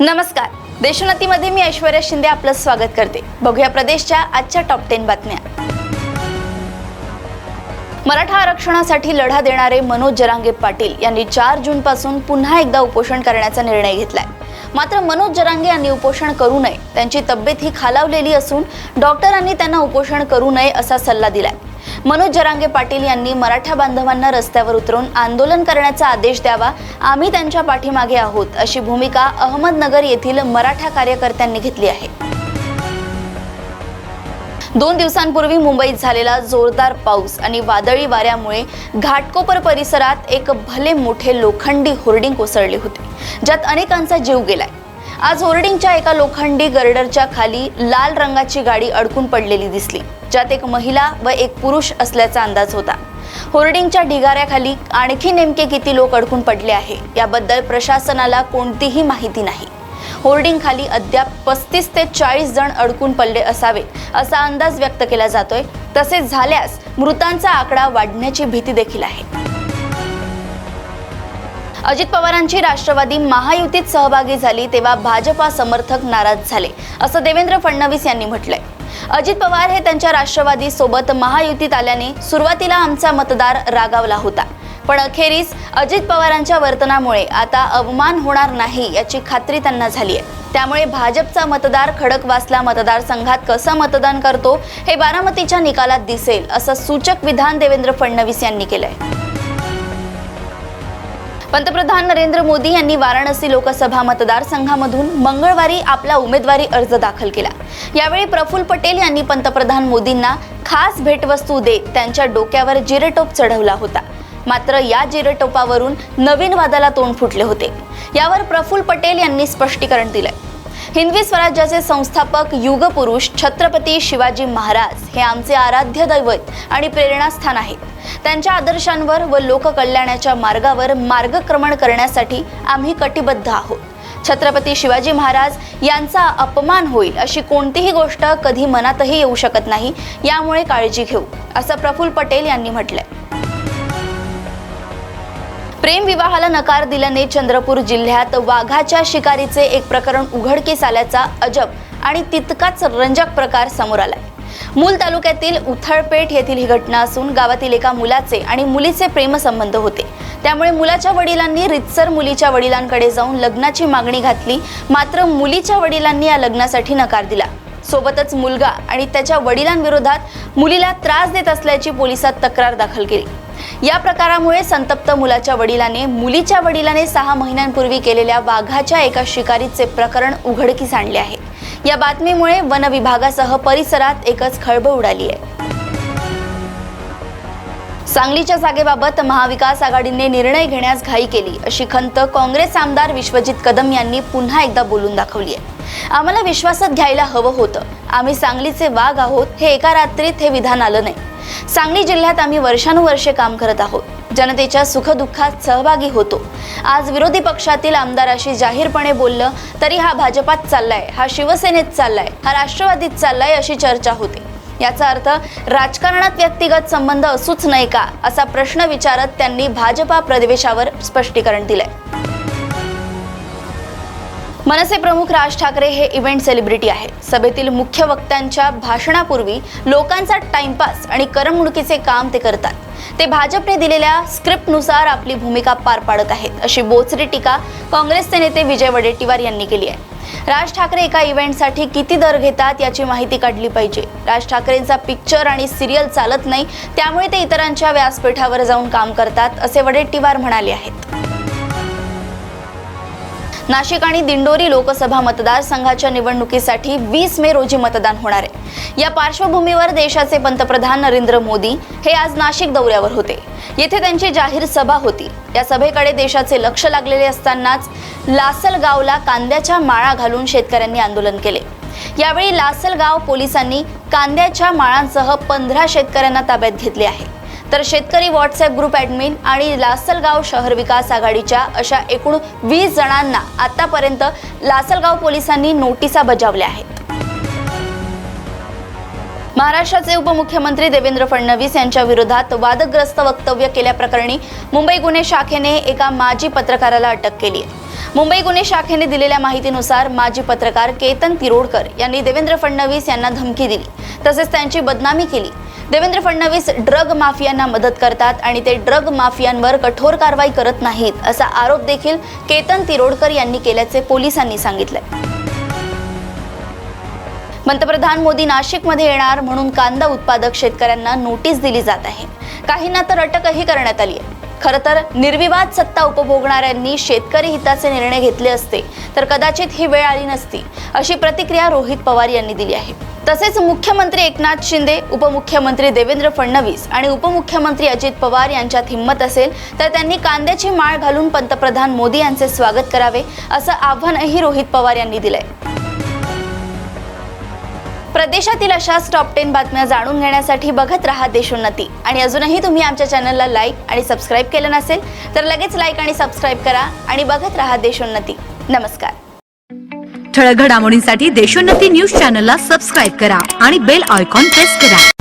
नमस्कार, देशोन्नतीमध्ये मी ऐश्वर्या शिंदे आपलं स्वागत करते। बघूया प्रदेशच्या आजच्या टॉप 10 बातम्या। मराठा आरक्षणासाठी लढा देणारे मनोज जरांगे पाटील यांनी 4 जून पासून पुन्हा एकदा उपोषण करण्याचा निर्णय घेतलाय। मात्र मनोज जरांगे यांनी उपोषण करू नये, त्यांची तब्येत ही खालावलेली असून डॉक्टरांनी त्यांना उपोषण करू नये असा सल्ला दिलाय। मनोज जरांगे पाटील यांनी मराठा बांधवांना रस्त्यावर उतरून आंदोलन करण्याचा आदेश द्यावा, आम्ही त्यांच्या पाठीमागे आहोत अशी भूमिका अहमदनगर येथील मराठा कार्यकर्त्यांनी घेतली आहे। 2 दिवसांपूर्वी मुंबईत झालेला जोरदार पाऊस आणि वादळी वाऱ्यामुळे घाटकोपर परिसरात एक भले मोठे लोखंडी होर्डिंग कोसळले होते, ज्यात अनेकांचा जीव गेलाय। आज होर्डिंगच्या एका लोखंडी गर्डरच्या खाली लाल रंगाची गाडी अडकून पडलेली दिसली, ज्यात एक महिला व एक पुरुष असल्याचा अंदाज होता। होर्डिंगच्या ढिगाऱ्याखाली आणखी नेमके किती लोक अडकून पडले आहे याबद्दल प्रशासनाला कोणतीही माहिती नाही। होर्डिंग खाली अद्याप 35 ते 40 जण अडकून पडले असावे असा अंदाज व्यक्त केला जातोय। तसेच झाल्यास मृतांचा आकडा वाढण्याची भीती देखील आहे। अजित पवारांची राष्ट्रवादी महायुतीत सहभागी झाली तेव्हा भाजपा समर्थक नाराज झाले असं देवेंद्र फडणवीस यांनी म्हटलंय। अजित पवार हे त्यांच्या राष्ट्रवादी सोबत महायुतीत आल्याने सुरुवातीला आमचा मतदार रागावला होता, पण अखेरीस अजित पवारांच्या वर्तनामुळे आता अवमान होणार नाही याची खात्री त्यांना झाली आहे। त्यामुळे भाजपचा मतदार खडकवासला मतदारसंघात कसं मतदान करतो हे बारामतीच्या निकालात दिसेल असं सूचक विधान देवेंद्र फडणवीस यांनी केलंय। पंतप्रधान नरेंद्र मोदी यांनी वाराणसी लोकसभा मतदारसंघामधून मंगळवारी आपला उमेदवारी अर्ज दाखल केला। यावेळी प्रफुल्ल पटेल यांनी पंतप्रधान मोदींना खास भेटवस्तू देत त्यांच्या डोक्यावर जिरेटोप चढवला होता। मात्र या जिरेटोपावरून नवीन वादाला तोंड फुटले होते। यावर प्रफुल्ल पटेल यांनी स्पष्टीकरण दिले। हिंदवी स्वराज्याचे संस्थापक युगपुरुष छत्रपती शिवाजी महाराज हे आमचे आराध्य दैवत आणि प्रेरणास्थान आहेत। त्यांच्या आदर्शांवर व लोककल्याणाच्या मार्गावर मार्गक्रमण करण्यासाठी आम्ही कटिबद्ध आहोत। छत्रपती शिवाजी महाराज यांचा अपमान होईल अशी कोणतीही गोष्ट कधी मनातही येऊ शकत नाही, यामुळे काळजी घेऊ असं प्रफुल्ल पटेल यांनी म्हटलंय। प्रेम विवाहाला नकार दिल्याने चंद्रपूर जिल्ह्यात वाघाच्या शिकारीचे एक प्रकरण उघडकीस आल्याचा अजब आणि तितकाच रंजक प्रकार समोर आलाय। मूल तालुक्यातील उथळपेठ येथील ही घटना असून गावातील एका मुलाचे आणि मुलीचे प्रेमसंबंध होते। त्यामुळे मुलाच्या वडिलांनी रितसर मुलीच्या वडिलांकडे जाऊन लग्नाची मागणी घातली, मात्र मुलीच्या वडिलांनी या लग्नासाठी नकार दिला। सोबतच मुलगा आणि त्याच्या वडिलांविरोधात मुलीला त्रास देत असल्याची पोलिसात तक्रार दाखल केली। या प्रकारामुळे संतप्त मुलाच्या वडिलाने मुलीच्या वडिलाने 6 महिन्यांपूर्वी केलेल्या वाघाच्या एका शिकारीचे प्रकरण उघडकीस आणले आहे। या बातमीमुळे वन विभागासह परिसरात एकच खळबळ उडाली आहे। सांगलीच्या जागेबाबत महाविकास आघाडीने निर्णय घेण्यास घाई केली अशी खंत काँग्रेस आमदार विश्वजित कदम यांनी पुन्हा एकदा बोलून दाखवली आहे। आम्हाला विश्वासात घ्यायला हवं होतं, आम्ही सांगलीचे वाघ आहोत हे एका रात्रीत हे विधान आलं नाही। सांगली जिल्ह्यात आम्ही वर्षानुवर्षे काम करत आहोत, जनतेच्या सुखदुःखात सहभागी होतो। आज विरोधी पक्षातील आमदाराशी जाहीरपणे बोललं तरी हा भाजपात चाललाय, हा शिवसेनेत चाललाय, हा राष्ट्रवादीत चाललाय अशी चर्चा होते। याचा अर्थ राजकारणात व्यक्तिगत संबंध असूच नये का असा प्रश्न विचारत त्यांनी भाजपा प्रदेशावर स्पष्टीकरण दिलंय। मनसे प्रमुख राज ठाकरे हे इव्हेंट सेलिब्रिटी आहेत। सभेतील मुख्य वक्त्यांच्या भाषणापूर्वी लोकांचा टाइमपास आणि करमणुकीचे काम ते करतात। ते भाजपने दिलेल्या स्क्रिप्टनुसार आपली भूमिका पार पाडत आहेत अशी बोचरी टीका काँग्रेसचे नेते विजय वडेट्टीवार यांनी केली आहे। राज ठाकरे एका इव्हेंटसाठी किती दर घेतात याची माहिती काढली पाहिजे। राज ठाकरेंचा पिक्चर आणि सिरियल चालत नाही, त्यामुळे ते इतरांच्या व्यासपीठावर जाऊन काम करतात असे वडेट्टीवार म्हणाले आहेत। नाशिक आणि दिंडोरी लोकसभा मतदारसंघाच्या निवडणुकीसाठी 20 मे रोजी मतदान होणार आहे। या पार्श्वभूमीवर देशाचे पंतप्रधान नरेंद्र मोदी हे आज नाशिक दौऱ्यावर होते। येथे त्यांची जाहीर सभा होती। या सभेकडे देशाचे लक्ष लागलेले असतानाच लासलगावला कांद्याच्या माळा घालून शेतकऱ्यांनी आंदोलन केले। यावेळी लासलगाव पोलिसांनी कांद्याच्या माळांसह 15 शेतकऱ्यांना ताब्यात घेतले आहे। तर शेतकरी व्हॉट्सअप ग्रुप ॲडमिन आणि लासलगाव शहर विकास आघाडीच्या अशा एकूण 20 जणांना आतापर्यंत लासलगाव पोलिसांनी नोटिसा बजावल्या आहेत। महाराष्ट्राचे उपमुख्यमंत्री देवेंद्र फडणवीस यांच्या विरोधात वादग्रस्त वक्तव्य केल्याप्रकरणी मुंबई गुन्हे शाखेने एका माजी पत्रकाराला अटक केली आहे। मुंबई गुन्हे शाखेने दिलेल्या माहितीनुसार माजी पत्रकार केतन तिरोडकर यांनी देवेंद्र फडणवीस यांना धमकी दिली, तसेच त्यांची बदनामी केली। देवेंद्र फडणवीस ड्रग माफियांना मदत करतात आणि ते ड्रग माफियांवर कठोर कारवाई करत नाहीत, असा आरोप देखील केतन तिरोडकर यांनी केल्याचे पोलिसांनी सांगितले। पंतप्रधान मोदी नाशिकमध्ये येणार म्हणून कांदा उत्पादक शेतकऱ्यांना नोटीस दिली जात आहे। काहींना तर अटकही करण्यात आली आहे। खरं तर निर्विवाद सत्ता उपभोगणाऱ्यांनी शेतकरी हिताचे निर्णय घेतले असते तर कदाचित ही वेळ आली नसती, अशी प्रतिक्रिया रोहित पवार यांनी दिली आहे। तसेच मुख्यमंत्री एकनाथ शिंदे, उपमुख्यमंत्री देवेंद्र फडणवीस आणि उपमुख्यमंत्री अजित पवार यांच्यात हिंमत असेल तर त्यांनी कांद्याची माळ घालून पंतप्रधान मोदी यांचे स्वागत करावे, असं आव्हानही रोहित पवार यांनी दिलंय। प्रदेशातील अशाच टॉप 10 बातम्या जाणून घेण्यासाठी बघत रहा देशोन्नती। आणि अजूनही तुम्ही आमच्या चॅनलला लाईक आणि सबस्क्राईब केलं नसेल तर लगेच लाईक आणि सबस्क्राईब करा आणि बघत रहा देशोन्नती। नमस्कार। ठळक घडामोडींसाठी देशोन्नती न्यूज चॅनलला सबस्क्राईब करा आणि बेल आयकॉन प्रेस करा।